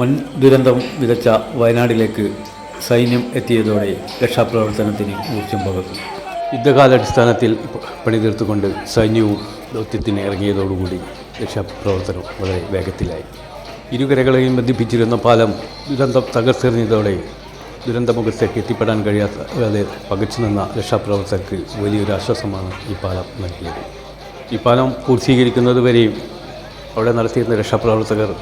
വൻ ദുരന്തം വിതച്ച വയനാട്ടിലേക്ക് സൈന്യം എത്തിയതോടെ രക്ഷാപ്രവർത്തനത്തിന് ഊർജ്ജം പകർന്നു. യുദ്ധകാലാടിസ്ഥാനത്തിൽ പണിതീർത്തുകൊണ്ട് സൈന്യവും ദൗത്യത്തിന് ഇറങ്ങിയതോടുകൂടി രക്ഷാപ്രവർത്തനം വളരെ വേഗത്തിലായി. ഇരുകരകളെയും ബന്ധിപ്പിച്ചിരുന്ന പാലം ദുരന്തം തകർത്തെറിഞ്ഞതോടെ ദുരന്തമുഖത്തേക്ക് എത്തിപ്പെടാൻ കഴിയാതെ പകച്ചു നിന്ന രക്ഷാപ്രവർത്തകർക്ക് വലിയൊരു ആശ്വാസമാണ് ഈ പാലം നൽകിയത്. ഈ പാലം പൂർത്തീകരിക്കുന്നതുവരെയും അവിടെ നടത്തിയിരുന്ന രക്ഷാപ്രവർത്തകർ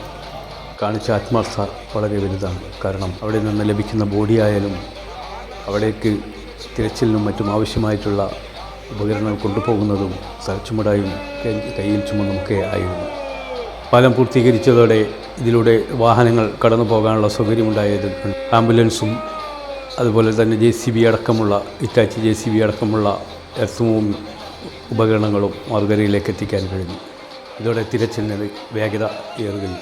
കാണിച്ച ആത്മാർത്ഥത വളരെ വലുതാണ്. കാരണം അവിടെ നിന്ന് ലഭിക്കുന്ന ബോഡിയായാലും അവിടേക്ക് തിരച്ചിലിനും മറ്റും ആവശ്യമായിട്ടുള്ള ഉപകരണങ്ങൾ കൊണ്ടുപോകുന്നതും ചുമടായും കയ്യിൽ ചുമന്നുമൊക്കെ ആയിരുന്നു. പാലം പൂർത്തീകരിച്ചതോടെ ഇതിലൂടെ വാഹനങ്ങൾ കടന്നു പോകാനുള്ള സൗകര്യമുണ്ടായത് ആംബുലൻസും അതുപോലെ തന്നെ JCB അടക്കമുള്ള ഇറ്റാച്ചി JCB അടക്കമുള്ള എർത്തും ഉപകരണങ്ങളും മാർഗരയിലേക്ക് എത്തിക്കാൻ കഴിഞ്ഞു. ഇതോടെ തിരച്ചിലിന് വേഗത ഏറുകയും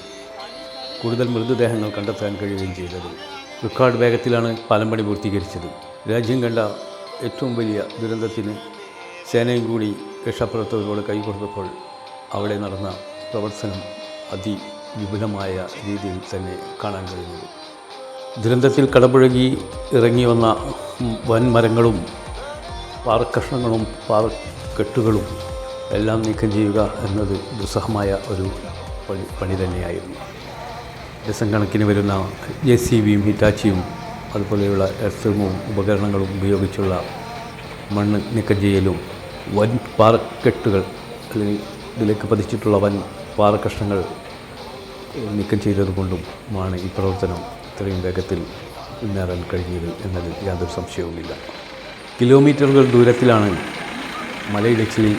കൂടുതൽ മൃതദേഹങ്ങൾ കണ്ടെത്താൻ കഴിയുകയും ചെയ്തത്. റെക്കോർഡ് വേഗത്തിലാണ് പാലം പണി പൂർത്തീകരിച്ചത്. രാജ്യം കണ്ട ഏറ്റവും വലിയ ദുരന്തത്തിന് സേനയും കൂടി രക്ഷാപ്രവർത്തകരോട് കൈകൊടുത്തപ്പോൾ അവിടെ നടന്ന പ്രവർത്തനം അതിവിപുലമായ രീതിയിൽ തന്നെ കാണാൻ കഴിയുന്നത്. ദുരന്തത്തിൽ കടപുഴകി ഇറങ്ങി വന്ന വൻമരങ്ങളും പാറക്കഷ്ണങ്ങളും പാറക്കെട്ടുകളും എല്ലാം നീക്കം ചെയ്യുക എന്നത് ദുസ്സഹമായ ഒരു പണി തന്നെയായിരുന്നു. ഡസൻ കണക്കിന് വരുന്ന JCBയും ഹിറ്റാച്ചിയും അതുപോലെയുള്ള എർത്തും ഉപകരണങ്ങളും ഉപയോഗിച്ചുള്ള മണ്ണ് നീക്കം ചെയ്യലും വൻ പാറക്കെട്ടുകൾ അല്ലെങ്കിൽ ഇതിലേക്ക് പതിച്ചിട്ടുള്ള വൻ പാറക്കഷ്ണങ്ങൾ നീക്കം ചെയ്തതുകൊണ്ടുമാണ് ഈ പ്രവർത്തനം ഇത്രയും വേഗത്തിൽ മുന്നേറാൻ കഴിഞ്ഞത് എന്നതിൽ യാതൊരു സംശയവുമില്ല. കിലോമീറ്ററുകൾ ദൂരത്തിലാണ് മലയിടിച്ചിലിൽ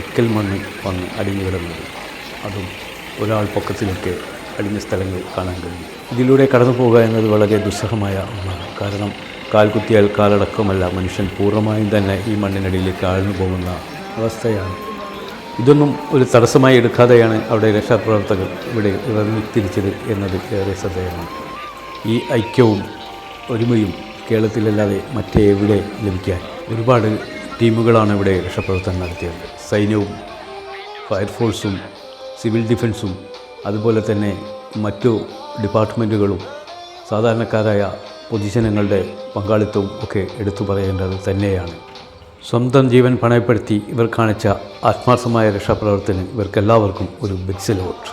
എക്കൽ മണ്ണ് വന്ന് അടിഞ്ഞു കിടന്നത്. അതും ഒരാൾ പൊക്കത്തിലൊക്കെ അടിഞ്ഞ സ്ഥലങ്ങൾ കാണാൻ കഴിയും. ഇതിലൂടെ കടന്നു പോകുക എന്നത് വളരെ ദുസ്സഹമായ ഒന്നാണ്. കാരണം കാൽ കുത്തിയാൽ കാലടക്കമല്ല, മനുഷ്യൻ പൂർണ്ണമായും തന്നെ ഈ മണ്ണിനടിയിലേക്ക് ആഴ്ന്നു പോകുന്ന അവസ്ഥയാണ്. ഇതൊന്നും ഒരു തടസ്സമായി എടുക്കാതെയാണ് അവിടെ രക്ഷാപ്രവർത്തകർ ഇവിടെ ഇറങ്ങിത്തിരിച്ചത് എന്നത് ഏറെ ശ്രദ്ധേയമാണ്. ഈ ഐക്യവും ഒരുമയും കേരളത്തിലല്ലാതെ മറ്റെവിടെ ലഭിക്കാൻ? ഒരുപാട് ടീമുകളാണ് ഇവിടെ രക്ഷാപ്രവർത്തനം നടത്തിയത്. സൈന്യവും ഫയർഫോഴ്സും സിവിൽ ഡിഫൻസും അതുപോലെ തന്നെ മറ്റു ഡിപ്പാർട്ട്മെൻറ്റുകളും സാധാരണക്കാരായ പൊതുജനങ്ങളുടെ പങ്കാളിത്തവും ഒക്കെ എടുത്തു പറയേണ്ടത് തന്നെയാണ്. സ്വന്തം ജീവൻ പണയപ്പെടുത്തി ഇവർ കാണിച്ച ആത്മാർത്ഥമായ രക്ഷാപ്രവർത്തനം ഇവർക്കെല്ലാവർക്കും ഒരു ബിഗ് സല്യൂട്ട്.